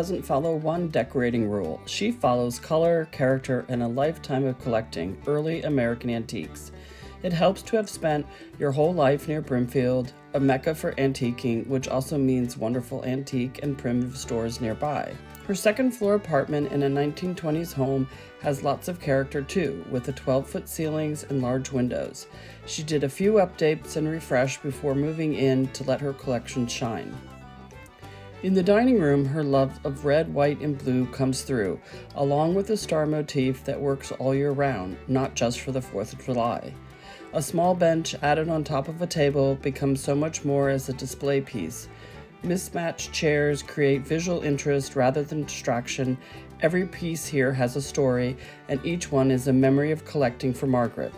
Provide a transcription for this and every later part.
doesn't follow one decorating rule. She follows color, character, and a lifetime of collecting early American antiques. It helps to have spent your whole life near Brimfield, a mecca for antiquing, which also means wonderful antique and primitive stores nearby. Her second-floor apartment in a 1920s home has lots of character too, with the 12-foot ceilings and large windows. She did a few updates and refreshed before moving in to let her collection shine. In the dining room, her love of red, white, and blue comes through, along with a star motif that works all year round, not just for the 4th of July. A small bench added on top of a table becomes so much more as a display piece. Mismatched chairs create visual interest rather than distraction. Every piece here has a story, and each one is a memory of collecting for Margaret.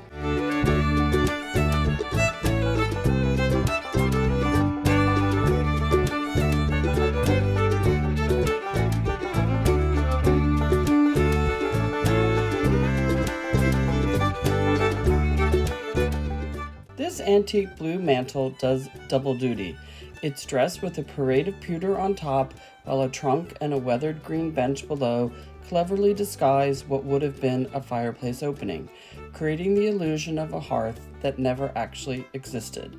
This antique blue mantle does double duty. It's dressed with a parade of pewter on top, while a trunk and a weathered green bench below cleverly disguise what would have been a fireplace opening, creating the illusion of a hearth that never actually existed.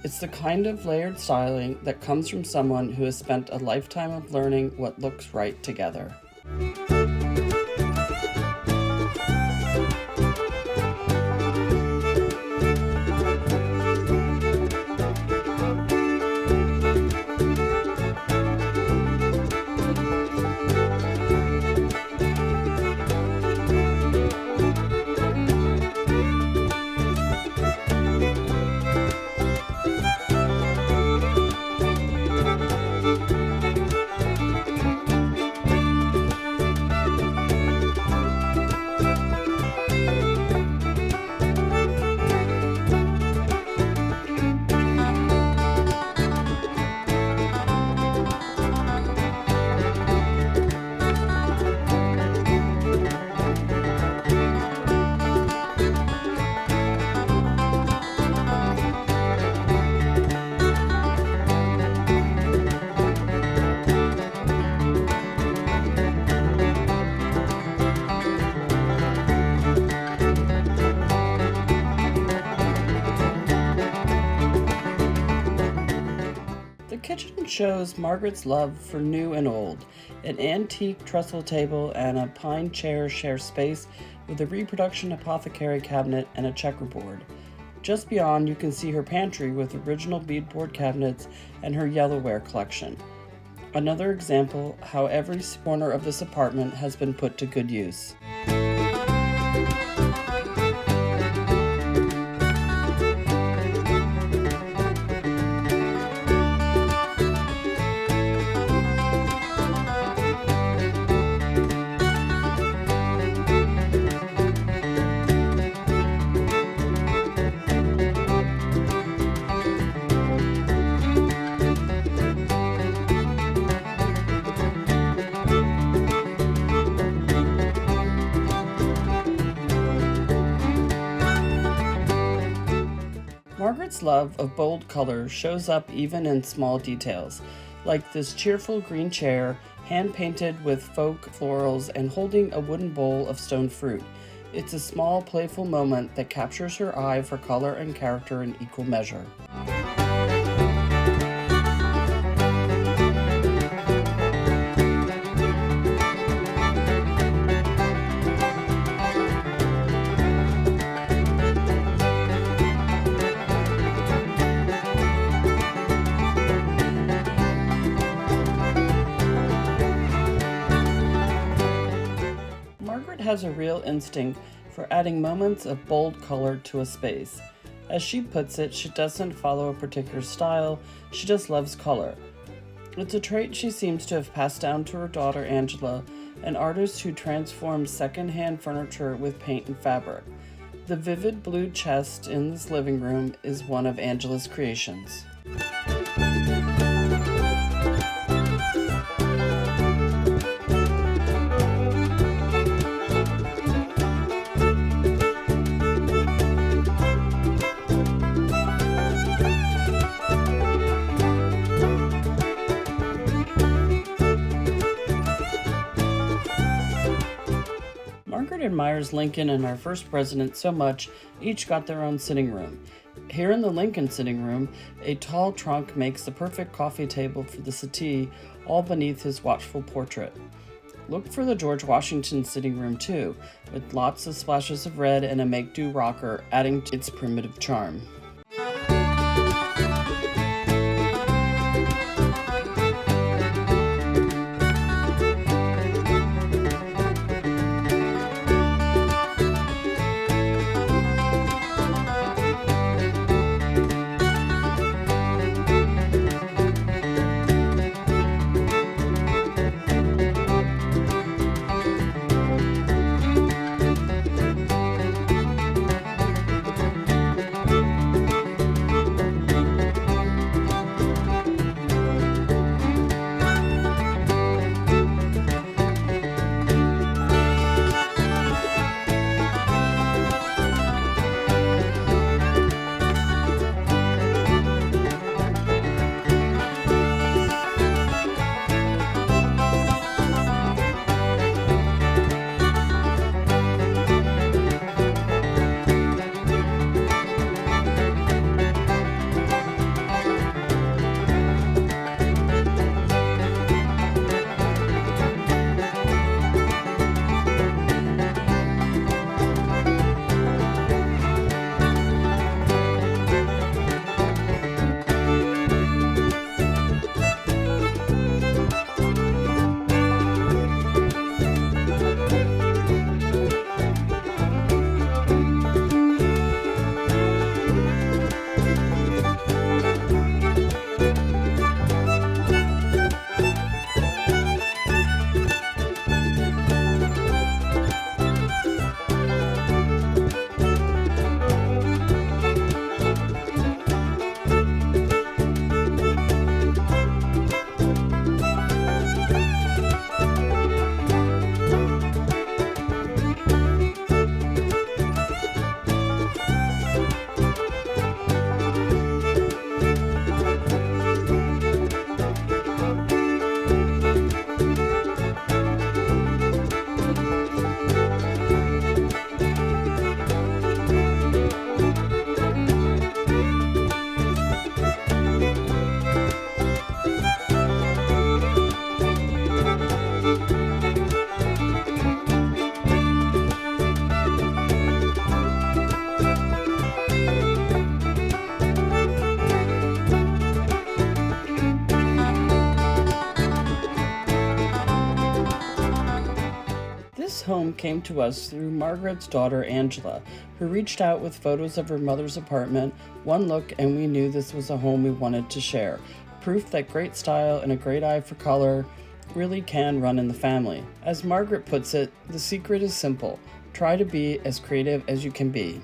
It's the kind of layered styling that comes from someone who has spent a lifetime of learning what looks right together. The kitchen shows Margaret's love for new and old. An antique trestle table and a pine chair share space with a reproduction apothecary cabinet and a checkerboard. Just beyond, you can see her pantry with original beadboard cabinets and her yellowware collection. Another example how every corner of this apartment has been put to good use. Margaret's love of bold colors shows up even in small details, like this cheerful green chair, hand-painted with folk florals and holding a wooden bowl of stone fruit. It's a small, playful moment that captures her eye for color and character in equal measure. Margaret has a real instinct for adding moments of bold color to a space. As she puts it, she doesn't follow a particular style, she just loves color. It's a trait she seems to have passed down to her daughter Angela, an artist who transforms second-hand furniture with paint and fabric. The vivid blue chest in this living room is one of Angela's creations. admires Lincoln and our first president so much, each got their own sitting room. Here in the Lincoln sitting room, a tall trunk makes the perfect coffee table for the settee, all beneath his watchful portrait. Look for the George Washington sitting room too, with lots of splashes of red and a make-do rocker, adding to its primitive charm. This home came to us through Margaret's daughter Angela, who reached out with photos of her mother's apartment. One look and we knew this was a home we wanted to share. Proof that great style and a great eye for color really can run in the family. As Margaret puts it, the secret is simple. Try to be as creative as you can be.